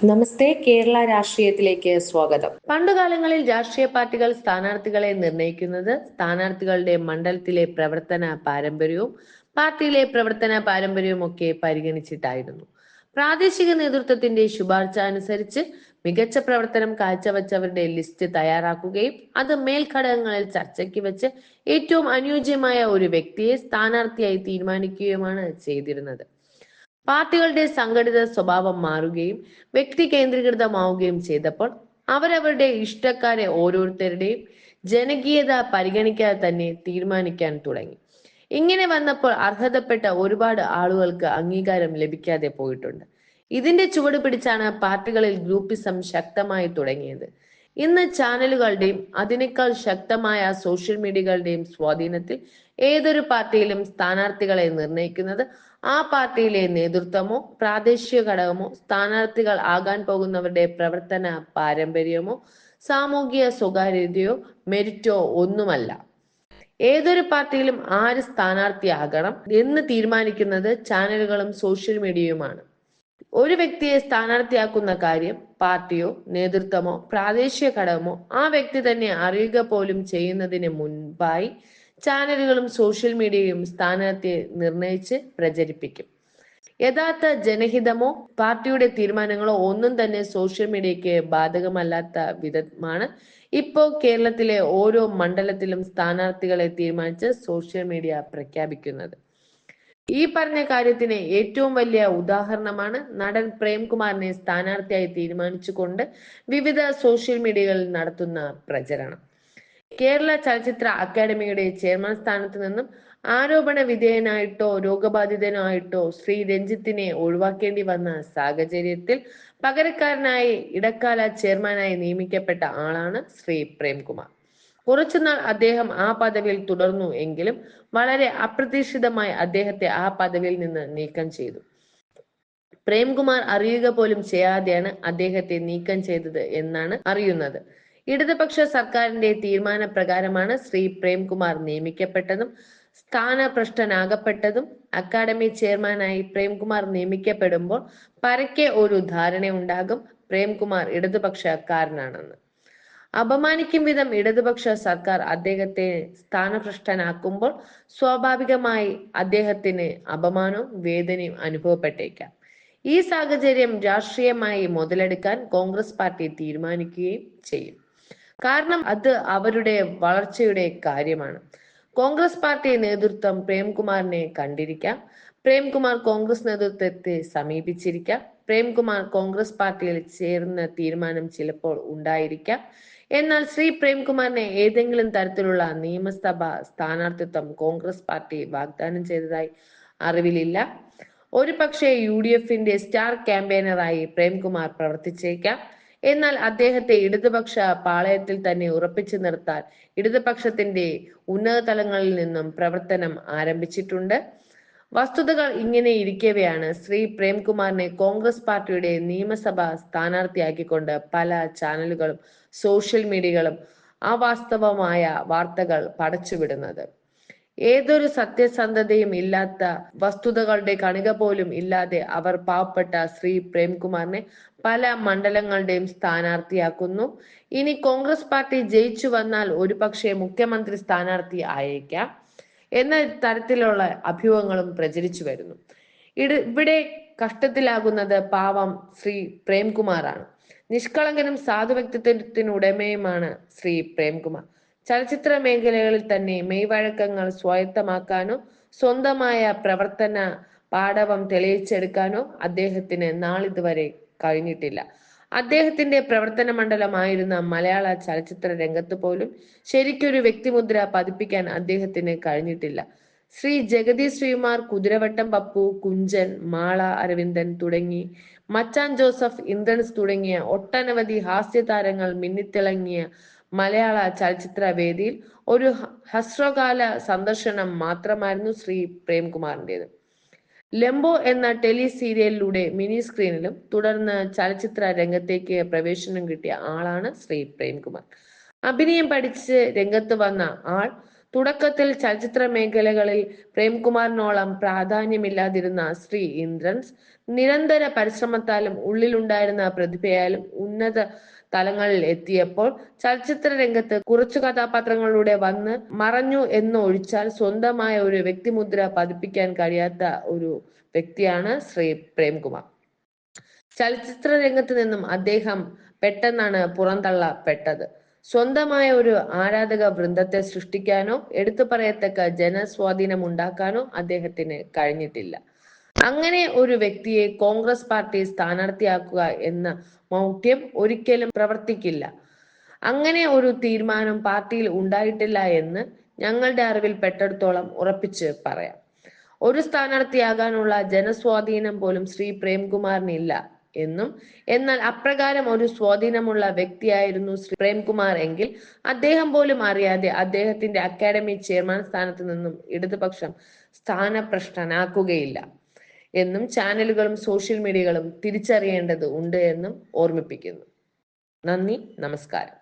നമസ്തേ, കേരള രാഷ്ട്രീയത്തിലേക്ക് സ്വാഗതം. പണ്ടുകാലങ്ങളിൽ രാഷ്ട്രീയ പാർട്ടികൾ സ്ഥാനാർത്ഥികളെ നിർണയിക്കുന്നത് സ്ഥാനാർത്ഥികളുടെ മണ്ഡലത്തിലെ പ്രവർത്തന പാരമ്പര്യവും പാർട്ടിയിലെ പ്രവർത്തന പാരമ്പര്യവും ഒക്കെ പരിഗണിച്ചിട്ടായിരുന്നു. പ്രാദേശിക നേതൃത്വത്തിന്റെ ശുപാർശ അനുസരിച്ച് മികച്ച പ്രവർത്തനം കാഴ്ചവെച്ചവരുടെ ലിസ്റ്റ് തയ്യാറാക്കുകയും അത് മേൽഘടകങ്ങളിൽ ചർച്ചയ്ക്ക് വെച്ച് ഏറ്റവും അനുയോജ്യമായ ഒരു വ്യക്തിയെ സ്ഥാനാർത്ഥിയായി തീരുമാനിക്കുകയുമാണ് ചെയ്തിരുന്നത്. പാർട്ടികളുടെ സംഘടിത സ്വഭാവം മാറുകയും വ്യക്തി കേന്ദ്രീകൃതമാവുകയും ചെയ്തപ്പോൾ അവരവരുടെ ഇഷ്ടക്കാരെ ഓരോരുത്തരുടെയും ജനകീയത പരിഗണിക്കാതെ തന്നെ തീരുമാനിക്കാൻ തുടങ്ങി. ഇങ്ങനെ വന്നപ്പോൾ അർഹതപ്പെട്ട ഒരുപാട് ആളുകൾക്ക് അംഗീകാരം ലഭിക്കാതെ പോയിട്ടുണ്ട്. ഇതിന്റെ ചുവട് പിടിച്ചാണ് പാർട്ടികളിൽ ഗ്രൂപ്പിസം ശക്തമായി തുടങ്ങിയത്. ഇന്ന് ചാനലുകളുടെയും അതിനേക്കാൾ ശക്തമായ സോഷ്യൽ മീഡിയകളുടെയും സ്വാധീനത്തിൽ ഏതൊരു പാർട്ടിയിലും സ്ഥാനാർത്ഥികളെ നിർണയിക്കുന്നത് ആ പാർട്ടിയിലെ നേതൃത്വമോ പ്രാദേശിക ഘടകമോ സ്ഥാനാർത്ഥികൾ ആകാൻ പോകുന്നവരുടെ പ്രവർത്തന പാരമ്പര്യമോ സാമൂഹിക സ്വകാര്യതയോ മെരിറ്റോ ഒന്നുമല്ല. ഏതൊരു പാർട്ടിയിലും ആര് സ്ഥാനാർത്ഥിയാകണം എന്ന് തീരുമാനിക്കുന്നത് ചാനലുകളും സോഷ്യൽ മീഡിയയുമാണ്. ഒരു വ്യക്തിയെ സ്ഥാനാർത്ഥിയാക്കുന്ന കാര്യം പാർട്ടിയോ നേതൃത്വമോ പ്രാദേശിക ഘടകമോ ആ വ്യക്തി തന്നെ അറിയുക പോലും ചെയ്യുന്നതിന് മുൻപായി ചാനലുകളും സോഷ്യൽ മീഡിയയും സ്ഥാനാർത്ഥിയെ നിർണയിച്ച് പ്രചരിപ്പിക്കും. യഥാർത്ഥ ജനഹിതമോ പാർട്ടിയുടെ തീരുമാനങ്ങളോ ഒന്നും തന്നെ സോഷ്യൽ മീഡിയയ്ക്ക് ബാധകമല്ലാത്ത വിധമാണ് ഇപ്പോൾ കേരളത്തിലെ ഓരോ മണ്ഡലത്തിലും സ്ഥാനാർത്ഥികളെ തീരുമാനിച്ച് സോഷ്യൽ മീഡിയ പ്രഖ്യാപിക്കുന്നത്. ഈ പറഞ്ഞ കാര്യത്തിന് ഏറ്റവും വലിയ ഉദാഹരണമാണ് നടൻ പ്രേംകുമാറിനെ സ്ഥാനാർത്ഥിയായി തീരുമാനിച്ചുകൊണ്ട് വിവിധ സോഷ്യൽ മീഡിയകളിൽ നടത്തുന്ന പ്രചരണം. കേരള ചലച്ചിത്ര അക്കാദമിയുടെ ചെയർമാൻ സ്ഥാനത്ത് നിന്നും ആരോപണ വിധേയനായിട്ടോ രോഗബാധിതനായിട്ടോ ശ്രീ രഞ്ജിത്തിനെ ഒഴിവാക്കേണ്ടി വന്ന സാഹചര്യത്തിൽ പകരക്കാരനായി ഇടക്കാല ചെയർമാനായി നിയമിക്കപ്പെട്ട ആളാണ് ശ്രീ പ്രേംകുമാർ. കുറച്ചുനാൾ അദ്ദേഹം ആ പദവിയിൽ തുടർന്നു എങ്കിലും വളരെ അപ്രതീക്ഷിതമായി അദ്ദേഹത്തെ ആ പദവിയിൽ നിന്ന് നീക്കം ചെയ്തു. പ്രേംകുമാർ അറിയുക പോലും ചെയ്യാതെയാണ് അദ്ദേഹത്തെ നീക്കം ചെയ്തത് എന്നാണ് അറിയുന്നത്. ഇടതുപക്ഷ സർക്കാരിന്റെ തീരുമാന പ്രകാരമാണ് ശ്രീ പ്രേംകുമാർ നിയമിക്കപ്പെട്ടതും സ്ഥാനഭ്രഷ്ടനാകപ്പെട്ടതും. അക്കാദമി ചെയർമാനായി പ്രേംകുമാർ നിയമിക്കപ്പെടുമ്പോൾ പരക്കെ ഒരു ധാരണയുണ്ടാകും, പ്രേംകുമാർ ഇടതുപക്ഷക്കാരനാണെന്ന്. അപമാനിക്കും വിധം ഇടതുപക്ഷ സർക്കാർ അദ്ദേഹത്തെ സ്ഥാനഭ്രഷ്ടനാക്കുമ്പോൾ സ്വാഭാവികമായി അദ്ദേഹത്തിന് അപമാനവും വേദനയും അനുഭവപ്പെട്ടേക്കാം. ഈ സാഹചര്യം രാഷ്ട്രീയമായി മുതലെടുക്കാൻ കോൺഗ്രസ് പാർട്ടി തീരുമാനിക്കുകയും ചെയ്യും. കാരണം അത് അവരുടെ വളർച്ചയുടെ കാര്യമാണ്. കോൺഗ്രസ് പാർട്ടി നേതൃത്വം പ്രേംകുമാറിനെ കണ്ടിരിക്കാം, പ്രേംകുമാർ കോൺഗ്രസ് നേതൃത്വത്തെ സമീപിച്ചിരിക്കാം, പ്രേംകുമാർ കോൺഗ്രസ് പാർട്ടിയിൽ ചേർന്ന തീരുമാനം ചിലപ്പോൾ ഉണ്ടായിരിക്കാം. എന്നാൽ ശ്രീ പ്രേംകുമാറിനെ ഏതെങ്കിലും തരത്തിലുള്ള നിയമസഭാ സ്ഥാനാർത്ഥിത്വം കോൺഗ്രസ് പാർട്ടി വാഗ്ദാനം ചെയ്തതായി അറിവിലില്ല. ഒരു പക്ഷേ UDFന്റെ സ്റ്റാർ ക്യാമ്പയിനറായി പ്രേംകുമാർ പ്രവർത്തിച്ചേക്കാം. എന്നാൽ അദ്ദേഹത്തെ ഇടതുപക്ഷ പാളയത്തിൽ തന്നെ ഉറപ്പിച്ചു നിർത്താൻ ഇടതുപക്ഷത്തിന്റെ ഉന്നത തലങ്ങളിൽ നിന്നും പ്രവർത്തനം ആരംഭിച്ചിട്ടുണ്ട്. വസ്തുതകൾ ഇങ്ങനെ ഇരിക്കവെയാണ് ശ്രീ പ്രേംകുമാറിനെ കോൺഗ്രസ് പാർട്ടിയുടെ നിയമസഭാ സ്ഥാനാർത്ഥിയാക്കിക്കൊണ്ട് പല ചാനലുകളും സോഷ്യൽ മീഡിയകളും അവാസ്തവമായ വാർത്തകൾ പടച്ചുവിടുന്നത്. ഏതൊരു സത്യസന്ധതയും ഇല്ലാത്ത വസ്തുതകളുടെ കണിക പോലും ഇല്ലാതെ അവർ പാവപ്പെട്ട ശ്രീ പ്രേംകുമാറിനെ പല മണ്ഡലങ്ങളുടെയും സ്ഥാനാർത്ഥിയാക്കുന്നു. ഇനി കോൺഗ്രസ് പാർട്ടി ജയിച്ചു വന്നാൽ ഒരുപക്ഷെ മുഖ്യമന്ത്രി സ്ഥാനാർത്ഥി ആയേക്കാം എന്ന തരത്തിലുള്ള അഭ്യൂഹങ്ങളും പ്രചരിച്ചു വരുന്നു. ഇവിടെ കഷ്ടത്തിലാകുന്നത് പാവം ശ്രീ പ്രേംകുമാറാണ്. നിഷ്കളങ്കനും സാധു വ്യക്തിത്വത്തിനുടമയുമാണ് ശ്രീ പ്രേംകുമാർ. ചലച്ചിത്ര മേഖലകളിൽ തന്നെ മെയ്വഴക്കങ്ങൾ സ്വായത്തമാക്കാനോ സ്വന്തമായ പ്രവർത്തന പാടവം തെളിയിച്ചെടുക്കാനോ അദ്ദേഹത്തിന് നാളിതുവരെ കഴിഞ്ഞിട്ടില്ല. അദ്ദേഹത്തിന്റെ പ്രവർത്തന മണ്ഡലമായിരുന്ന മലയാള ചലച്ചിത്ര രംഗത്ത് പോലും ശരിക്കൊരു വ്യക്തിമുദ്ര പതിപ്പിക്കാൻ അദ്ദേഹത്തിന് കഴിഞ്ഞിട്ടില്ല. ശ്രീ ജഗതി ശ്രീകുമാർ, കുതിരവട്ടം പപ്പു, കുഞ്ചൻ, മാള അരവിന്ദൻ തുടങ്ങി മച്ചാൻ ജോസഫ്, ഇന്ദ്രൻസ് തുടങ്ങിയ ഒട്ടനവധി ഹാസ്യതാരങ്ങൾ മിന്നിത്തിളങ്ങിയ മലയാള ചലച്ചിത്ര വേദിയിൽ ഒരു ഹ്രസ്വകാല സന്ദർശനം മാത്രമായിരുന്നു ശ്രീ പ്രേംകുമാറിൻ്റെത്. ലംബോ എന്ന ടെലി സീരിയലിലൂടെ മിനി സ്ക്രീനിലും തുടർന്ന് ചലച്ചിത്ര രംഗത്തേക്ക് പ്രവേശനം കിട്ടിയ ആളാണ് ശ്രീ പ്രേംകുമാർ. അഭിനയം പഠിച്ച് രംഗത്ത് വന്ന ആൾ തുടക്കത്തിൽ ചലച്ചിത്ര മേഖലകളിൽ പ്രേംകുമാറിനോളം പ്രാധാന്യമില്ലാതിരുന്ന ശ്രീ ഇന്ദ്രൻസ് നിരന്തര പരിശ്രമത്താലും ഉള്ളിലുണ്ടായിരുന്ന പ്രതിഭയാലും ഉന്നത തലങ്ങളിൽ എത്തിയപ്പോൾ ചലച്ചിത്ര രംഗത്ത് കുറച്ചു കഥാപാത്രങ്ങളിലൂടെ വന്ന് മറഞ്ഞു എന്നൊഴിച്ചാൽ സ്വന്തമായ ഒരു വ്യക്തിമുദ്ര പതിപ്പിക്കാൻ കഴിയാത്ത ഒരു വ്യക്തിയാണ് ശ്രീ പ്രേംകുമാർ. ചലച്ചിത്ര രംഗത്ത് നിന്നും അദ്ദേഹം പെട്ടെന്നാണ് പുറന്തള്ളപ്പെട്ടത്. സ്വന്തമായ ഒരു ആരാധക വൃന്ദത്തെ സൃഷ്ടിക്കാനോ എടുത്തു പറയത്തക്ക ജനസ്വാധീനം ഉണ്ടാക്കാനോ അദ്ദേഹത്തിന് കഴിഞ്ഞിട്ടില്ല. അങ്ങനെ ഒരു വ്യക്തിയെ കോൺഗ്രസ് പാർട്ടി സ്ഥാനാർത്ഥിയാക്കുക എന്ന മൗഢ്യം ഒരിക്കലും പ്രവർത്തിക്കില്ല. അങ്ങനെ ഒരു തീരുമാനം പാർട്ടിയിൽ ഉണ്ടായിട്ടില്ല എന്ന് ഞങ്ങളുടെ അറിവിൽ പെട്ടിടത്തോളം ഉറപ്പിച്ച് പറയാം. ഒരു സ്ഥാനാർത്ഥിയാകാനുള്ള ജനസ്വാധീനം പോലും ശ്രീ പ്രേംകുമാറിനില്ല എന്നും, എന്നാൽ അപ്രകാരം ഒരു സ്വാധീനമുള്ള വ്യക്തിയായിരുന്നു ശ്രീ പ്രേംകുമാർ എങ്കിൽ അദ്ദേഹം പോലും അറിയാതെ അദ്ദേഹത്തിന്റെ അക്കാഡമി ചെയർമാൻ സ്ഥാനത്ത് നിന്നും ഇടതുപക്ഷം സ്ഥാനഭ്രഷ്ടനാക്കുകയില്ല എന്നും ചാനലുകളും സോഷ്യൽ മീഡിയകളും തിരിച്ചറിയേണ്ടത് ഉണ്ട് എന്നും ഓർമ്മിപ്പിക്കുന്നു. നന്ദി, നമസ്കാരം.